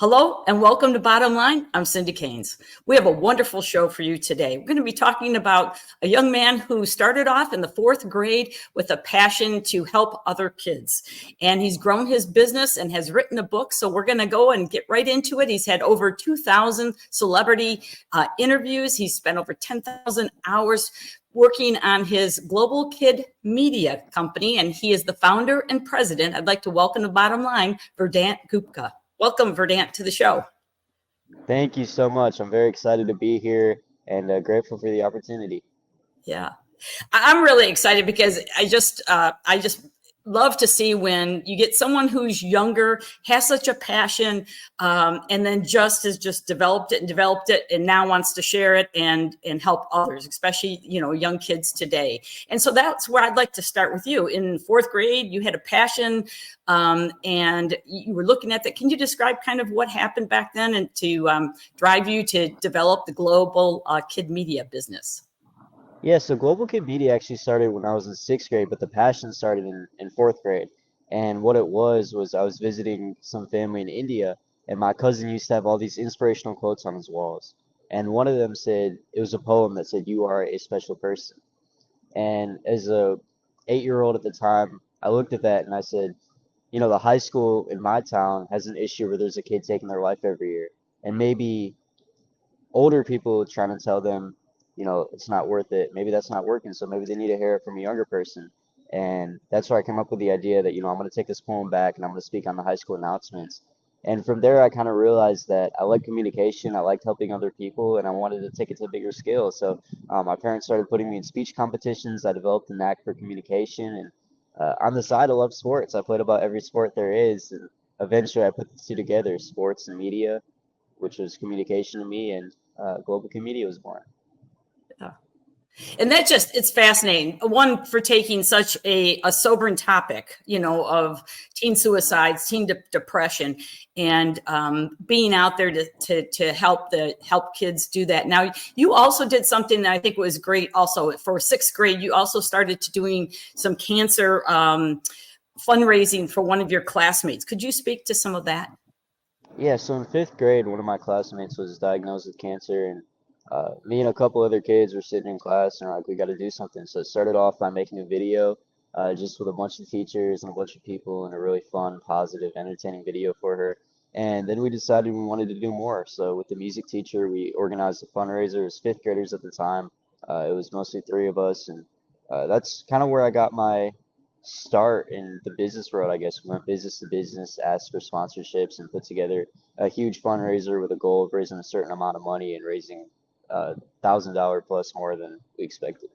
Hello and welcome to Bottom Line. I'm Cindy Kainz. We have a wonderful show for you today. We're going to be talking about a young man who started off in the fourth grade with a passion to help other kids. And he's grown his business and has written a book. So we're going to go and get right into it. He's had over 2,000 celebrity interviews. He's spent over 10,000 hours working on his Global Kid Media company. And he is the founder and president. I'd like to welcome to Bottom Line, Verdant Gupta. Welcome, Verdant, to the show. Thank you so much. I'm very excited to be here and grateful for the opportunity. Yeah, I'm really excited because I just love to see when you get someone who's younger, has such a passion, and then just developed it and now wants to share it and help others, especially, young kids today. And so that's where I'd like to start with you. In fourth grade, you had a passion, and you were looking at that. Can you describe kind of what happened back then and to drive you to develop the global kid media business? Yeah, so Global Kid Media actually started when I was in sixth grade, but the passion started in fourth grade. And what it was I was visiting some family in India, and my cousin used to have all these inspirational quotes on his walls. And one of them said, it was a poem that said, "You are a special person." And as a 8-year old at the time, I looked at that and I said, the high school in my town has an issue where there's a kid taking their life every year. And maybe older people trying to tell them, it's not worth it. Maybe that's not working. So maybe they need to hear it from a younger person. And that's where I came up with the idea that, I'm going to take this poem back and I'm going to speak on the high school announcements. And from there, I kind of realized that I like communication. I liked helping other people, and I wanted to take it to a bigger scale. So my parents started putting me in speech competitions. I developed a knack for communication. And on the side, I love sports. I played about every sport there is. And eventually, I put the two together, sports and media, which was communication to me, and Global Media was born. Yeah. And it's fascinating. One, for taking such a sobering topic, of teen suicides, teen depression, and being out there to help kids do that. Now, you also did something that I think was great. Also, for sixth grade, you also started doing some cancer fundraising for one of your classmates. Could you speak to some of that? Yeah, so in fifth grade, one of my classmates was diagnosed with cancer, and me and a couple other kids were sitting in class and we're like, we got to do something. So it started off by making a video just with a bunch of teachers and a bunch of people and a really fun, positive, entertaining video for her. And then we decided we wanted to do more. So with the music teacher, we organized a fundraiser. It was fifth graders at the time. It was mostly three of us, and that's kind of where I got my start in the business road, I guess. We went business to business, asked for sponsorships, and put together a huge fundraiser with a goal of raising a certain amount of money and raising $1,000 plus more than we expected.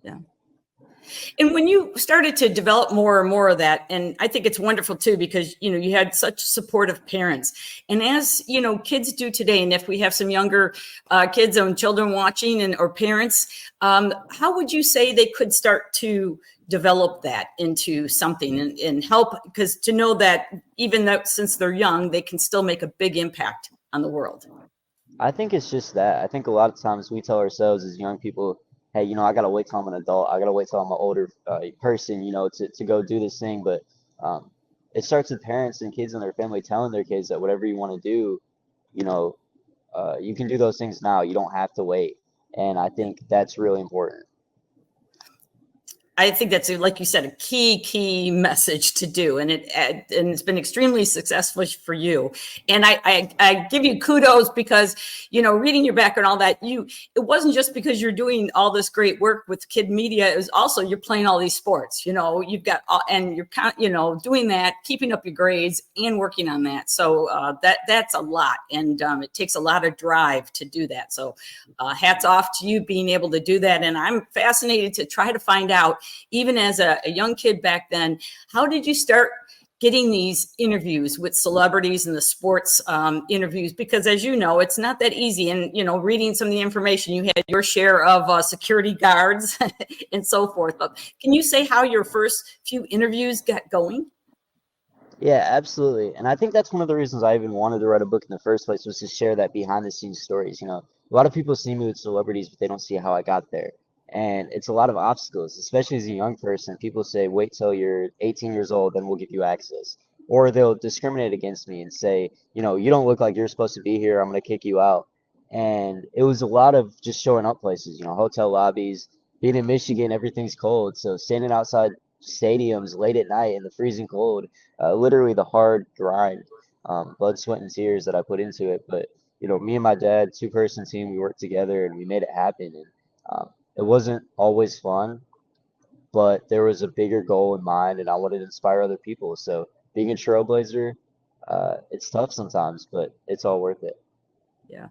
Yeah. And when you started to develop more and more of that, and I think it's wonderful too, because, you had such supportive parents. And as, kids do today, and if we have some younger kids and children watching or parents, how would you say they could start to develop that into something and help? Because to know that even though since they're young, they can still make a big impact on the world. I think it's just that. I think a lot of times we tell ourselves as young people, hey, I got to wait till I'm an adult. I got to wait till I'm an older person, to go do this thing. But it starts with parents and kids and their family telling their kids that whatever you want to do, you can do those things now. You don't have to wait. And I think that's really important. I think that's, like you said, a key message to do, and it's been extremely successful for you. And I give you kudos because, reading your background, all that, it wasn't just because you're doing all this great work with kid media. It was also you're playing all these sports. You've got and you're doing that, keeping up your grades and working on that. So that's a lot, and it takes a lot of drive to do that. So hats off to you being able to do that. And I'm fascinated to try to find out, even as a young kid back then, how did you start getting these interviews with celebrities and the sports interviews? Because as you know, it's not that easy. And, reading some of the information, you had your share of security guards and so forth. But can you say how your first few interviews got going? Yeah, absolutely. And I think that's one of the reasons I even wanted to write a book in the first place, was to share that behind the scenes stories. A lot of people see me with celebrities, but they don't see how I got there. And it's a lot of obstacles, especially as a young person. People say, wait till you're 18 years old, then we'll give you access. or they'll discriminate against me and say, you know, you don't look like you're supposed to be here. I'm going to kick you out. And it was a lot of just showing up places, you know, hotel lobbies. Being in Michigan, everything's cold. So standing outside stadiums late at night in the freezing cold, literally the hard grind, blood, sweat, and tears that I put into it. But, you know, me and my dad, two-person team, we worked together and we made it happen. And it wasn't always fun, but there was a bigger goal in mind, and I wanted to inspire other people. So being a trailblazer, it's tough sometimes, but it's all worth it. Yeah.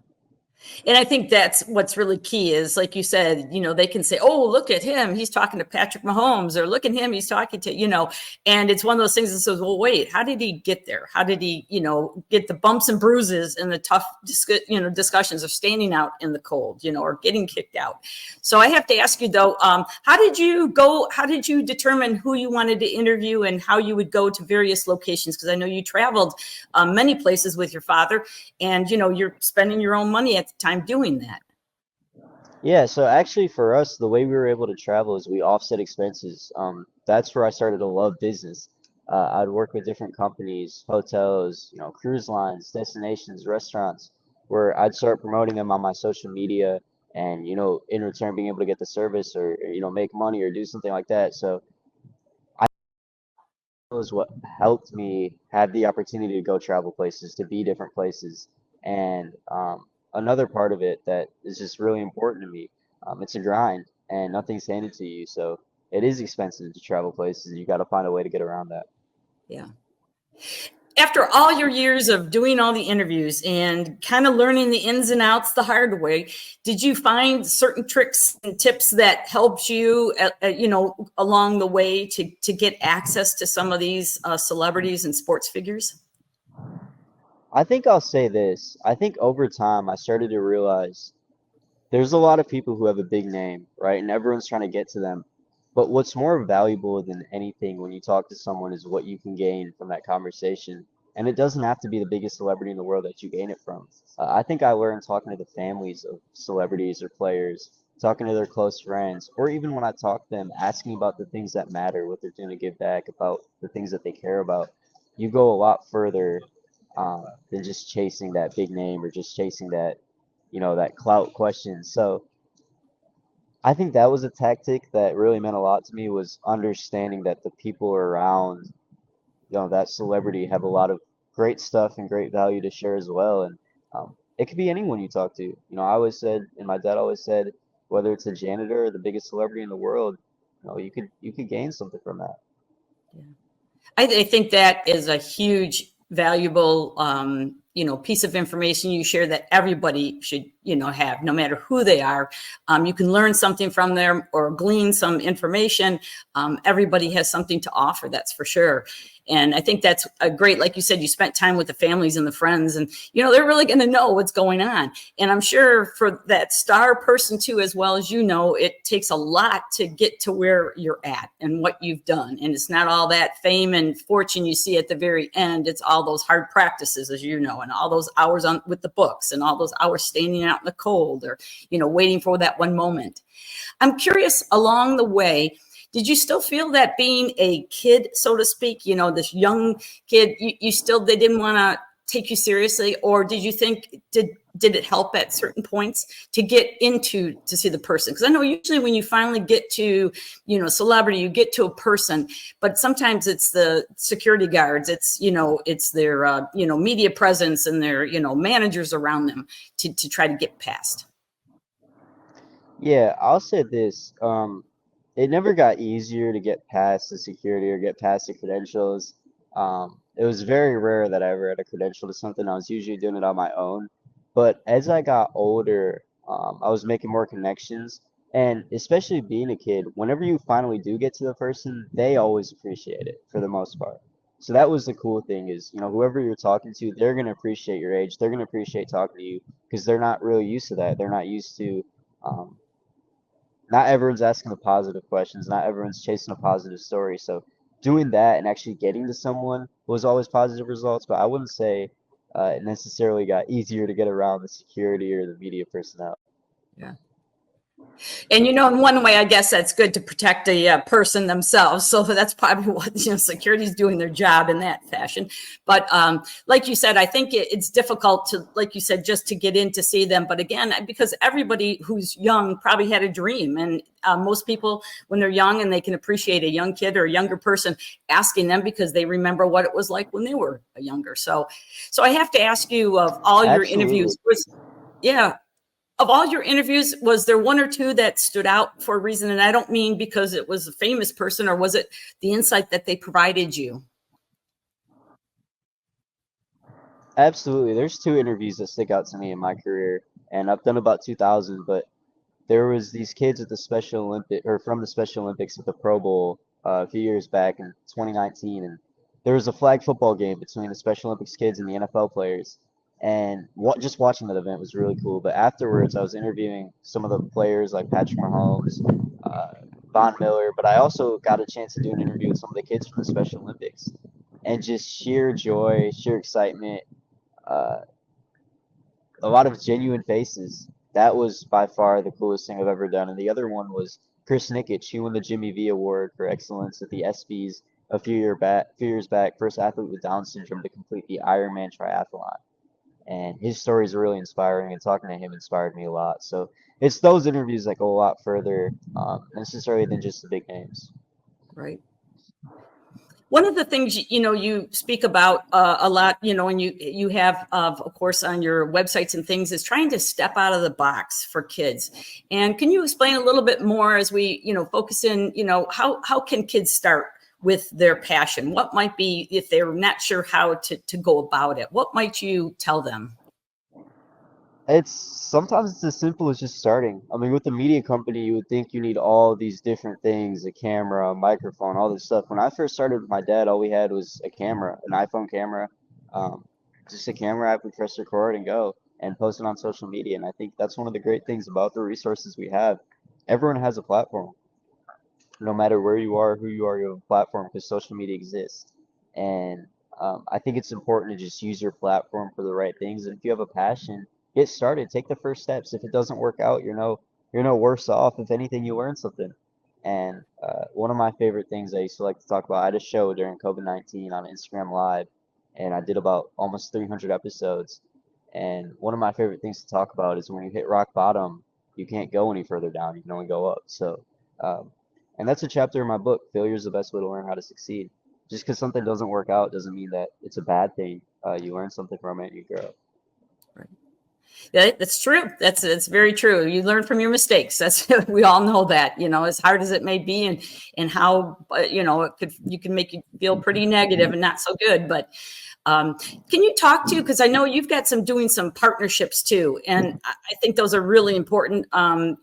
And I think that's what's really key is, like you said, you know, they can say, oh, look at him. He's talking to Patrick Mahomes, or look at him. He's talking to, you know, and it's one of those things that says, well, wait, how did he get there? How did he, you know, get the bumps and bruises and the tough, discussions of standing out in the cold, you know, or getting kicked out? So I have to ask you, though, how did you determine who you wanted to interview and how you would go to various locations? Because I know you traveled many places with your father, and, you know, you're spending your own money at the time doing that. Yeah, so actually for us, the way we were able to travel is we offset expenses. That's where I started to love business. I'd work with different companies, hotels, you know, cruise lines, destinations, restaurants, where I'd start promoting them on my social media and, you know, in return being able to get the service or you know, make money or do something like that. So was what helped me have the opportunity to go travel places, to be different places. And another part of it that is just really important to me, it's a grind and nothing's handed to you. So it is expensive to travel places. You got to find a way to get around that. Yeah. After all your years of doing all the interviews and kind of learning the ins and outs the hard way, did you find certain tricks and tips that helped you, along the way to get access to some of these celebrities and sports figures? I think I'll say this. I think over time I started to realize there's a lot of people who have a big name, right? And everyone's trying to get to them. But what's more valuable than anything when you talk to someone is what you can gain from that conversation. And it doesn't have to be the biggest celebrity in the world that you gain it from. I think I learned talking to the families of celebrities or players, talking to their close friends, or even when I talk to them, asking about the things that matter, what they're doing to give back, about the things that they care about. You go a lot further than just chasing that big name or just chasing that, you know, that clout question. So I think that was a tactic that really meant a lot to me was understanding that the people around, you know, that celebrity have a lot of great stuff and great value to share as well. And it could be anyone you talk to. You know, I always said, and my dad always said, whether it's a janitor or the biggest celebrity in the world, you know, you could gain something from that. Yeah. I think that is a huge, valuable, piece of information you share that everybody should, have, no matter who they are. You can learn something from them or glean some information. Everybody has something to offer, that's for sure. And I think that's a great, like you said, you spent time with the families and the friends, and, they're really going to know what's going on. And I'm sure for that star person too, as well as, it takes a lot to get to where you're at and what you've done. And it's not all that fame and fortune you see at the very end. It's all those hard practices, as you know, and all those hours on with the books and all those hours standing out in the cold or, waiting for that one moment. I'm curious, along the way, did you still feel that being a kid, so to speak, this young kid, they didn't want to take you seriously? Or did you think, did it help at certain points to get to see the person? Because I know usually when you finally get to, celebrity, you get to a person, but sometimes it's the security guards, it's their, media presence and their, managers around them to try to get past. Yeah, I'll say this. It never got easier to get past the security or get past the credentials. It was very rare that I ever had a credential to something. I was usually doing it on my own. But as I got older, I was making more connections. And especially being a kid, whenever you finally do get to the person, they always appreciate it for the most part. So that was the cool thing is, whoever you're talking to, they're going to appreciate your age. They're going to appreciate talking to you because they're not really used to that. They're not used to um, not everyone's asking the positive questions. Not everyone's chasing a positive story. So doing that and actually getting to someone was always positive results. But I wouldn't say it necessarily got easier to get around the security or the media personnel. Yeah. And, in one way, I guess that's good to protect the person themselves. So that's probably what, security is doing their job in that fashion. But like you said, I think it's difficult to, like you said, just to get in to see them. But again, because everybody who's young probably had a dream. And most people, when they're young and they can appreciate a young kid or a younger person, asking them because they remember what it was like when they were younger. So I have to ask you, of all your interviews, of all your interviews, was there one or two that stood out for a reason? And I don't mean because it was a famous person, or was it the insight that they provided you? Absolutely. There's two interviews that stick out to me in my career, and I've done about 2,000, but there was these kids at the Special Olympic or from the Special Olympics at the Pro Bowl a few years back in 2019, and there was a flag football game between the Special Olympics kids and the NFL players. And just watching that event was really cool. But afterwards, I was interviewing some of the players like Patrick Mahomes, uh, Von Miller, but I also got a chance to do an interview with some of the kids from the Special Olympics, and just sheer joy, sheer excitement, uh, a lot of genuine faces. That was by far the coolest thing I've ever done. And the other one was Chris Nikic. He won the Jimmy V Award for excellence at the ESPYS a few years back. First athlete with Down syndrome to complete the Ironman triathlon. And his story is really inspiring, and talking to him inspired me a lot. So it's those interviews that go a lot further necessarily than just the big names. Right. One of the things, you speak about a lot, and you have, of course, on your websites and things, is trying to step out of the box for kids. And can you explain a little bit more as we, focus in, how can kids start with their passion? What might be, if they're not sure how to go about it, what might you tell them? Sometimes it's as simple as just starting. I mean, with the media company, you would think you need all these different things, a camera, a microphone, all this stuff. When I first started with my dad, all we had was a camera, an iPhone camera, um, just a camera app. We press record and go and post it on social media. And I think that's one of the great things about the resources we have. Everyone has a platform. No matter where you are, who you are, you have a platform because social media exists. And I think it's important to just use your platform for the right things. And if you have a passion, get started. Take the first steps. If it doesn't work out, you're no worse off. If anything, you learn something. And one of my favorite things I used to like to talk about, I had a show during COVID-19 on Instagram Live, and I did about almost 300 episodes. And one of my favorite things to talk about is when you hit rock bottom, you can't go any further down. You can only go up. So, and that's a chapter in my book. Failure is the best way to learn how to succeed. Just because something doesn't work out doesn't mean that it's a bad thing. You learn something from it and you grow. Right. Yeah, that's true. That's very true. You learn from your mistakes. We all know that, as hard as it may be, and how, you can make you feel pretty negative and not so good. But can you talk to, because I know you've got doing some partnerships too, and I think those are really important.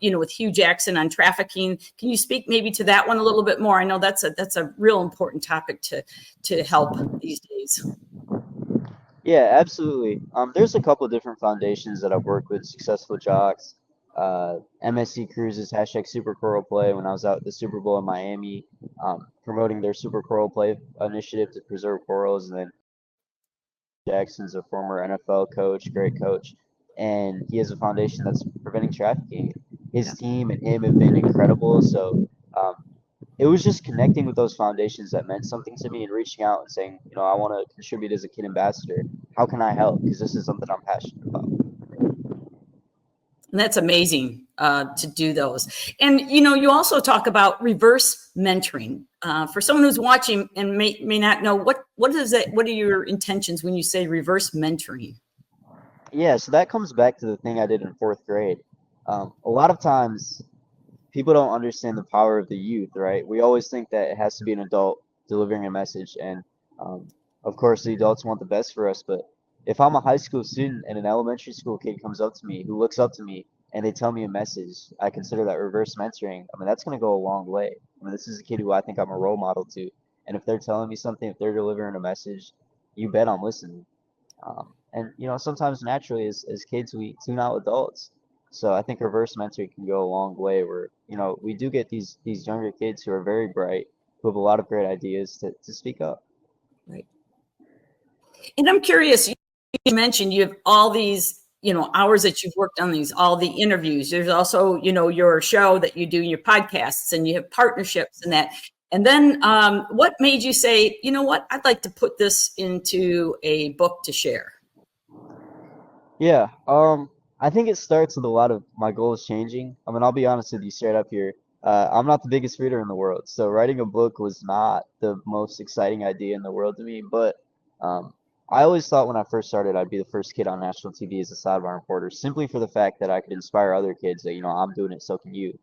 With Hugh Jackson on trafficking, can you speak maybe to that one a little bit more? I know that's a real important topic to help these days. Yeah, absolutely. There's a couple different foundations that I've worked with, Successful Jocks, MSC Cruises, hashtag Super Coral Play, when I was out at the Super Bowl in Miami, promoting their Super Coral Play initiative to preserve corals. And then Jackson's a former NFL coach, great coach, and he has a foundation that's preventing trafficking. His team and him have been incredible. So um, it was just connecting with those foundations that meant something to me, and reaching out and saying, I want to contribute as a kid ambassador. How can I help? Because this is something I'm passionate about. And that's amazing to do those. And, you also talk about reverse mentoring. For someone who's watching and may not know, what is that? What are your intentions when you say reverse mentoring? Yeah, so that comes back to the thing I did in fourth grade. A lot of times people don't understand the power of the youth, right? We always think that it has to be an adult delivering a message. And of course, the adults want the best for us. But if I'm a high school student and an elementary school kid comes up to me, who looks up to me, and they tell me a message, I consider that reverse mentoring. I mean, that's going to go a long way. I mean, this is a kid who I think I'm a role model to. And if they're telling me something, if they're delivering a message, you bet I'm listening. And sometimes naturally as kids we tune out adults. So I think reverse mentoring can go a long way where, we do get these younger kids who are very bright, who have a lot of great ideas to speak up. Right. And I'm curious, you mentioned you have all these, hours that you've worked on these, all the interviews. There's also, your show that you do, your podcasts, and you have partnerships and that. And then what made you say, you know what, I'd like to put this into a book to share? Yeah, I think it starts with a lot of my goals changing. I mean, I'll be honest with you straight up here. I'm not the biggest reader in the world, so writing a book was not the most exciting idea in the world to me. But um, I always thought when I first started, I'd be the first kid on national TV as a sideline reporter, simply for the fact that I could inspire other kids that, I'm doing it, so can you.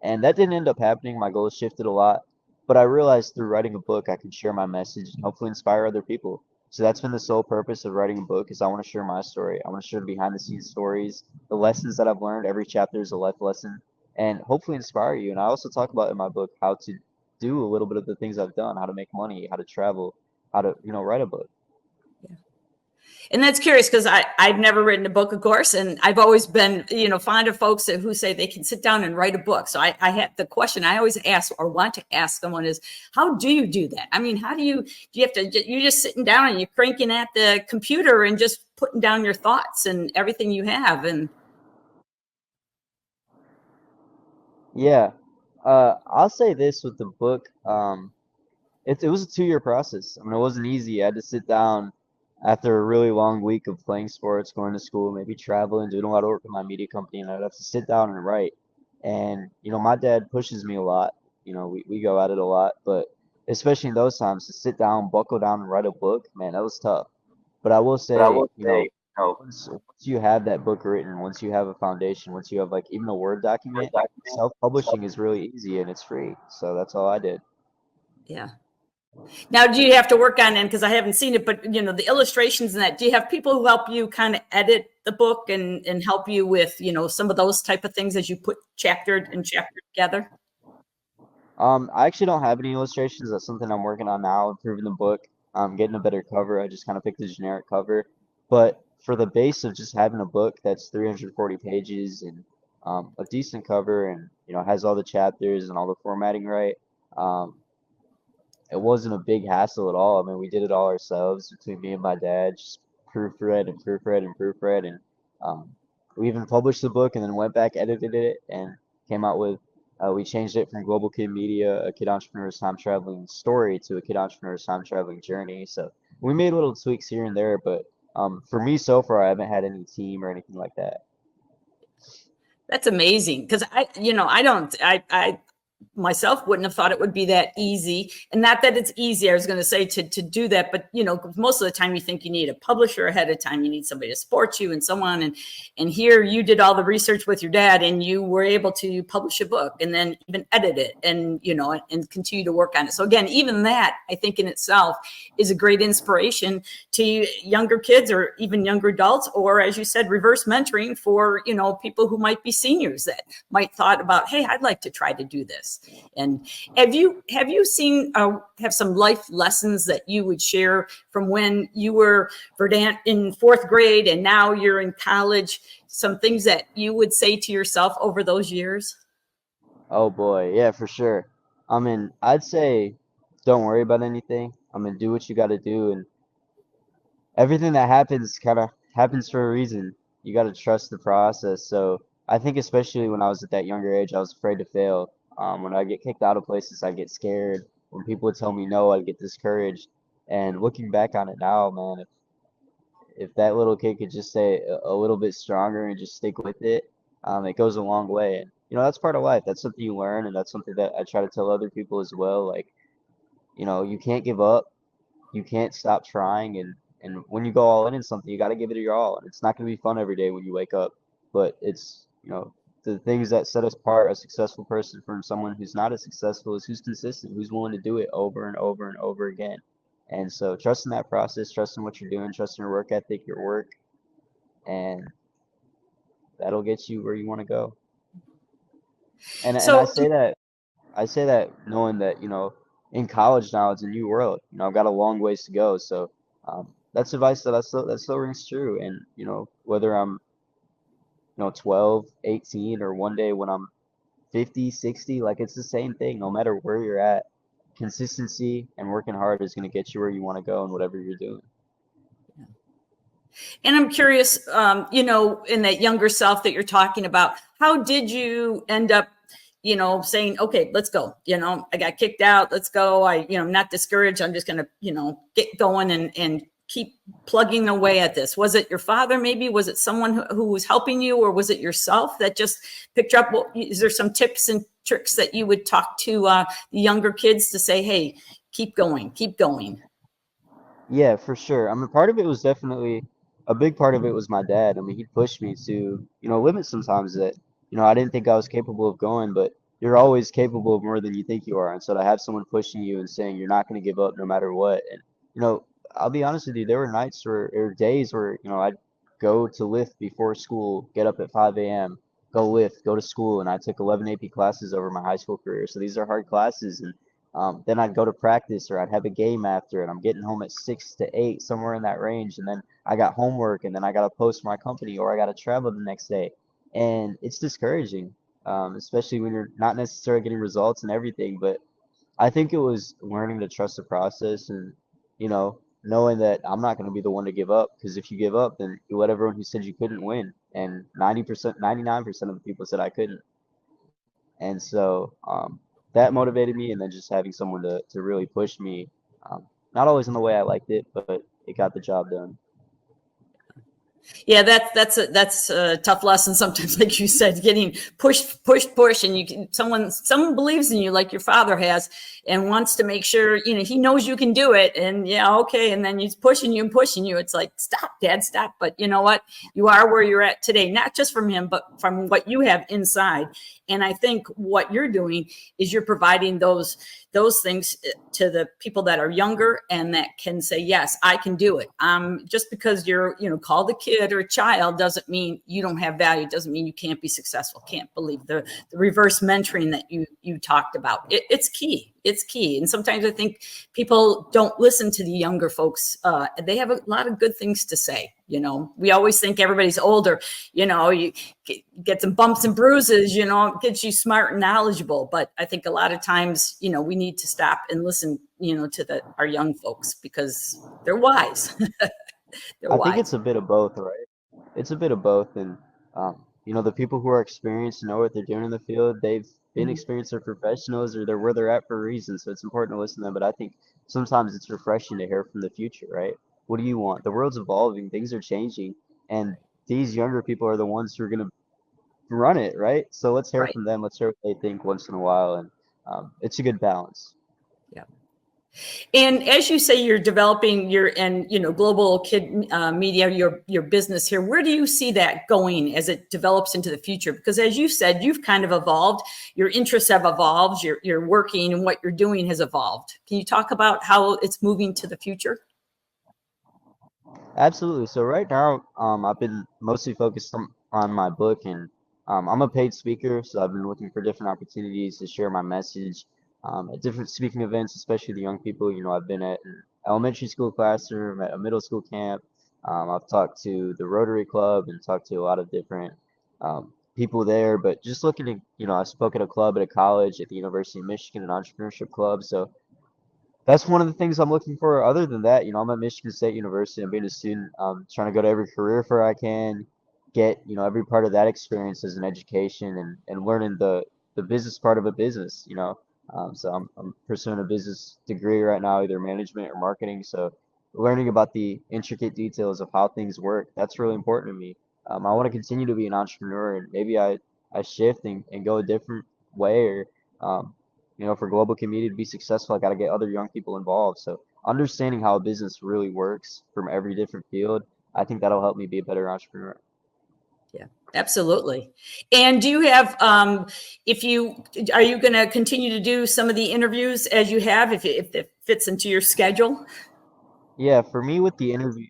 And that didn't end up happening. My goals shifted a lot, but I realized through writing a book, I could share my message and hopefully inspire other people. So that's been the sole purpose of writing a book is I want to share my story. I want to share the behind the scenes stories, the lessons that I've learned. Every chapter is a life lesson and hopefully inspire you. And I also talk about in my book how to do a little bit of the things I've done, how to make money, how to travel, how to, write a book. And that's curious because I've never written a book, of course, and I've always been, fond of folks who say they can sit down and write a book. So I had the question I always ask or want to ask someone is, how do you do that? I mean, how do you have to, you're just sitting down and you're cranking at the computer and just putting down your thoughts and everything you have. And Yeah. I'll say this with the book. It was a 2 year process. I mean, it wasn't easy. I had to sit down after a really long week of playing sports, going to school, maybe traveling, doing a lot of work with my media company, and I'd have to sit down and write. And, my dad pushes me a lot. We go at it a lot, but especially in those times to sit down, buckle down, and write a book, man, that was tough. But I will say, once you have that book written, once you have a foundation, once you have like even a Word document, self-publishing is really easy and it's free. So that's all I did. yeah. Now, do you have to work on it? Because I haven't seen it, but the illustrations and that. Do you have people who help you kind of edit the book and help you with some of those type of things as you put chapter and chapter together? I actually don't have any illustrations. That's something I'm working on now, improving the book. Getting a better cover. I just kind of picked a generic cover, but for the base of just having a book that's 340 pages and a decent cover and has all the chapters and all the formatting right. Um, it wasn't a big hassle at all. I mean, we did it all ourselves between me and my dad, just proofread and proofread and proofread, and um, we even published the book and then went back, edited it, and came out with. We changed it from Global Kid Media, a kid entrepreneur's time traveling story, to a kid entrepreneur's time traveling journey. So we made little tweaks here and there, but for me so far, I haven't had any team or anything like that. That's amazing because I don't I myself wouldn't have thought it would be that easy. And not that it's easy, I was going to say to do that, but most of the time you think you need a publisher ahead of time, you need somebody to support you and so on. And here you did all the research with your dad and you were able to publish a book and then even edit it and and continue to work on it. So again, even that I think in itself is a great inspiration to younger kids or even younger adults, or as you said, reverse mentoring for people who might be seniors that might thought about, hey, I'd like to try to do this. And have you seen have some life lessons that you would share from when you were Verdant in fourth grade and now you're in college? Some things that you would say to yourself over those years? Oh boy, yeah, for sure. I mean, I'd say don't worry about anything. I mean, do what you got to do, and everything that happens kind of happens for a reason. You got to trust the process. So I think especially when I was at that younger age, I was afraid to fail. When I get kicked out of places, I get scared. When people would tell me no, I'd get discouraged. And looking back on it now, man, if that little kid could just stay a little bit stronger and just stick with it, it goes a long way. And that's part of life. That's something you learn, and that's something that I try to tell other people as well. Like, you can't give up, you can't stop trying, and when you go all in something, you got to give it your all. And it's not going to be fun every day when you wake up, but it's the things that set us apart, a successful person from someone who's not as successful, is who's consistent, who's willing to do it over and over and over again. And so trusting that process, trusting what you're doing, trusting your work ethic, your work, and that'll get you where you want to go. And So I say that knowing that, in college now it's a new world. I've got a long ways to go. So that's advice that still rings true. And, whether I'm, 12, 18, or one day when I'm 50, 60, like it's the same thing. No matter where you're at, consistency and working hard is going to get you where you want to go in whatever you're doing. And I'm curious, in that younger self that you're talking about, how did you end up, saying, okay, let's go. I got kicked out. Let's go. I'm not discouraged. I'm just going to, get going and keep plugging away at this. Was it your father? Maybe was it someone who was helping you, or was it yourself that just picked you up? Well, is there some tips and tricks that you would talk to the younger kids to say, hey, keep going, keep going? Yeah, for sure. I mean, part of it was definitely a big part of it was my dad. I mean, he pushed me to, limits sometimes that, I didn't think I was capable of going, but you're always capable of more than you think you are. And so to have someone pushing you and saying you're not going to give up no matter what. And, you know, I'll be honest with you, there were nights or days where, I'd go to lift before school, get up at 5 a.m., go lift, go to school, and I took 11 AP classes over my high school career. So these are hard classes, and then I'd go to practice or I'd have a game after, and I'm getting home at 6 to 8, somewhere in that range. And then I got homework, and then I got to post for my company, or I got to travel the next day. And it's discouraging, especially when you're not necessarily getting results and everything. But I think it was learning to trust the process and, knowing that I'm not going to be the one to give up. Because if you give up, then you let everyone who said you couldn't win. And 90%, 99% of the people said I couldn't. And so that motivated me, and then just having someone to really push me, not always in the way I liked it, but it got the job done. Yeah, that's a tough lesson sometimes, like you said, getting pushed, and someone believes in you like your father has, and wants to make sure he knows you can do it, and yeah, okay, and then he's pushing you and pushing you. It's like, stop, Dad, stop. But you know what? You are where you're at today, not just from him, but from what you have inside. And I think what you're doing is you're providing those things to the people that are younger and that can say, yes, I can do it. Just because you're, called a kid or a child doesn't mean you don't have value. Doesn't mean you can't be successful. Can't believe the reverse mentoring that you talked about. It's key. It's key. And sometimes I think people don't listen to the younger folks. They have a lot of good things to say. We always think everybody's older, you get some bumps and bruises, it gets you smart and knowledgeable. But I think a lot of times, we need to stop and listen, to our young folks, because they're wise. They're I think wise. it's a bit of both, right? It's a bit of both, and the people who are experienced and know what they're doing in the field, they've been Mhm. experienced, they're professionals, or they're where they're at for a reason. So it's important to listen to them. But I think sometimes it's refreshing to hear from the future, right? What do you want? The world's evolving, things are changing, and these younger people are the ones who are going to run it, right? So let's hear Right. from them. Let's hear what they think once in a while, and it's a good balance. Yeah. And as you say, you're developing global kid media, your business here. Where do you see that going as it develops into the future? Because as you said, you've kind of evolved. Your interests have evolved. Your working and what you're doing has evolved. Can you talk about how it's moving to the future? Absolutely. So right now, I've been mostly focused on my book, and I'm a paid speaker, so I've been looking for different opportunities to share my message at different speaking events, especially the young people. I've been at an elementary school classroom, at a middle school camp. I've talked to the Rotary Club and talked to a lot of different people there, but just looking to, I spoke at a club at a college at the University of Michigan, an entrepreneurship club. So that's one of the things I'm looking for. Other than that, I'm at Michigan State University. I'm being a student. I'm trying to go to every career fair I can, get, every part of that experience as an education, and learning the business part of a business, So I'm pursuing a business degree right now, either management or marketing. So learning about the intricate details of how things work, that's really important to me. I want to continue to be an entrepreneur, and maybe I shift and go a different way, or um, for global community to be successful, I got to get other young people involved. So understanding how a business really works from every different field, I think that'll help me be a better entrepreneur. Yeah, absolutely. And do you have, are you going to continue to do some of the interviews as you have, if it fits into your schedule? Yeah, for me with the interview,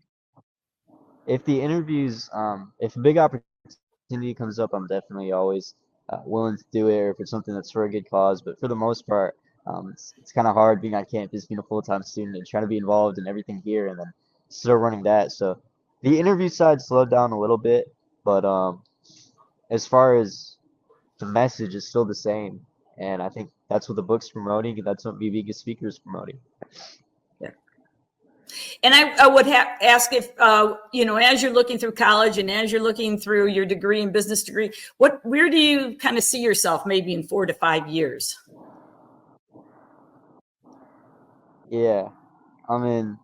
if the interviews, if a big opportunity comes up, I'm definitely always willing to do it, or if it's something that's for a good cause. But for the most part, it's kind of hard being on campus, being a full-time student, and trying to be involved in everything here, and then still running that. So the interview side slowed down a little bit, but as far as the message is still the same, and I think that's what the book's promoting, and that's what me being a speaker is promoting. Yeah. And I would ask if, as you're looking through college and as you're looking through your degree and business degree, where do you kind of see yourself maybe in 4 to 5 years? Yeah. I mean,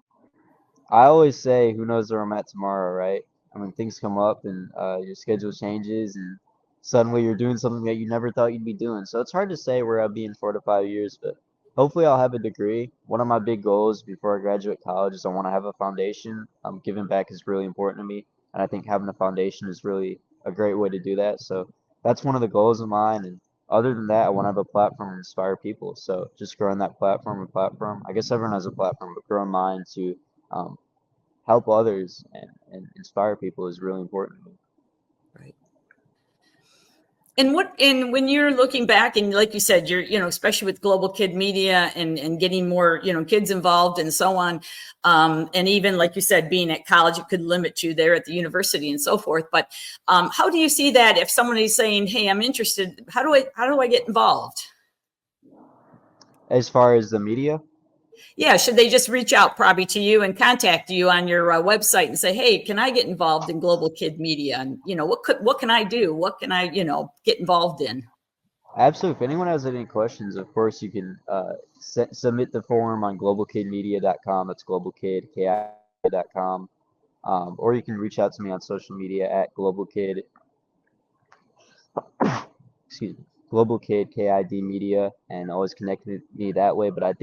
I always say, who knows where I'm at tomorrow, right? I mean, things come up and your schedule changes, and suddenly you're doing something that you never thought you'd be doing. So it's hard to say where I'll be in 4 to 5 years, but hopefully I'll have a degree. One of my big goals before I graduate college is I want to have a foundation. Giving back is really important to me, and I think having a foundation is really a great way to do that. So that's one of the goals of mine. And other than that, I want to have a platform to inspire people. So just growing that platform. I guess everyone has a platform, but growing mine to um, help others and inspire people is really important to me. Right. And when you're looking back, and like you said, you're, especially with Global Kid Media and getting more, kids involved and so on. And even like you said, being at college, it could limit you there at the university and so forth. But how do you see that if somebody's saying, hey, I'm interested, how do I get involved? As far as the media, Yeah, should they just reach out probably to you and contact you on your website and say, "Hey, can I get involved in Global Kid Media? And what can I do? What can I get involved in?" absolutely. If anyone has any questions, of course you can submit the form on globalkidmedia.com. That's globalkid.com. Or you can reach out to me on social media at globalkid, excuse me, globalkid KID media, and always connect with me that way. But I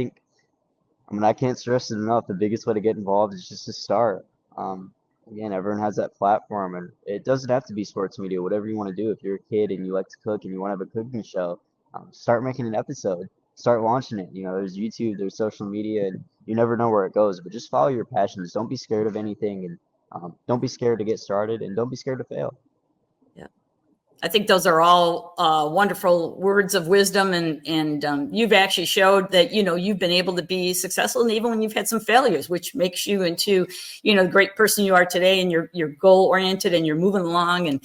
can't stress it enough. The biggest way to get involved is just to start. Again, everyone has that platform, and it doesn't have to be sports media. Whatever you want to do. If you're a kid and you like to cook and you want to have a cooking show, start making an episode. Start launching it. There's YouTube, there's social media, and you never know where it goes. But just follow your passions. Don't be scared of anything, and don't be scared to get started, and don't be scared to fail. I think those are all wonderful words of wisdom, and you've actually showed that you've been able to be successful, and even when you've had some failures, which makes you into the great person you are today, and you're goal oriented and you're moving along. And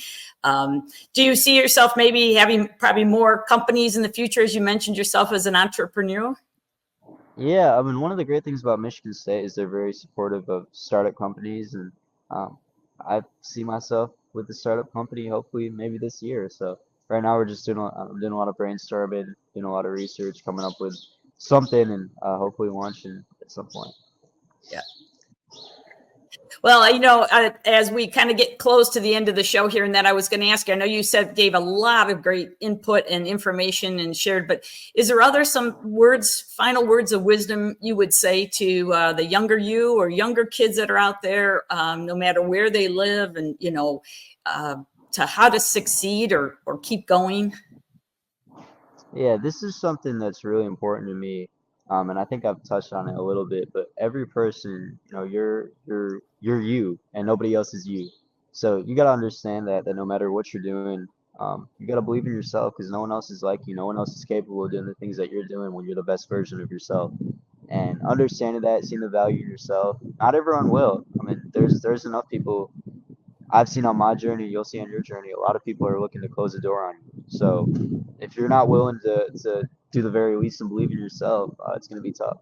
do you see yourself maybe having probably more companies in the future, as you mentioned yourself as an entrepreneur? Yeah, I mean, one of the great things about Michigan State is they're very supportive of startup companies, and I see myself with the startup company hopefully maybe this year. So right now we're just I'm doing a lot of brainstorming, doing a lot of research, coming up with something, and hopefully launching at some point. Yeah. Well, as we kind of get close to the end of the show here, and that I was going to ask you, I know you gave a lot of great input and information and shared, but is there some final words of wisdom you would say to the younger you or younger kids that are out there, no matter where they live, and, to how to succeed or keep going? Yeah, this is something that's really important to me. And I think I've touched on it a little bit, but every person, you're you, and nobody else is you. So you got to understand that no matter what you're doing, you got to believe in yourself, because no one else is like you. No one else is capable of doing the things that you're doing when you're the best version of yourself. And understanding that, seeing the value in yourself. Not everyone will. I mean, there's enough people I've seen on my journey, you'll see on your journey. A lot of people are looking to close the door on you. So if you're not willing to do the very least and believe in yourself, it's going to be tough.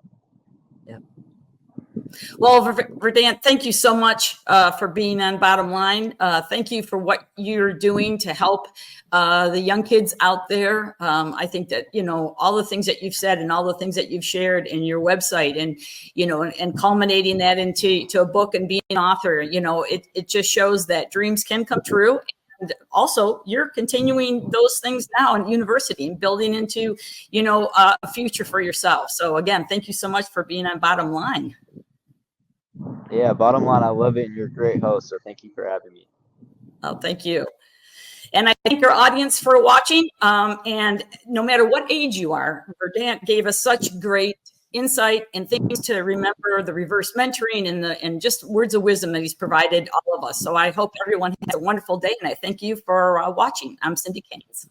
Yeah. Well, Verdant, thank you so much for being on Bottom Line. Thank you for what you're doing to help the young kids out there. I think that, all the things that you've said and all the things that you've shared in your website, and, and culminating that into a book and being an author, it just shows that dreams can come true. And also, you're continuing those things now in university and building into, a future for yourself. So again, thank you so much for being on Bottom Line. Yeah, bottom line, I love it, and you're a great host, so thank you for having me. Oh, thank you. And I thank our audience for watching. And no matter what age you are, Verdant gave us such great insight and things to remember, the reverse mentoring and just words of wisdom that he's provided all of us. So I hope everyone has a wonderful day, and I thank you for watching. I'm Cindy Kainz.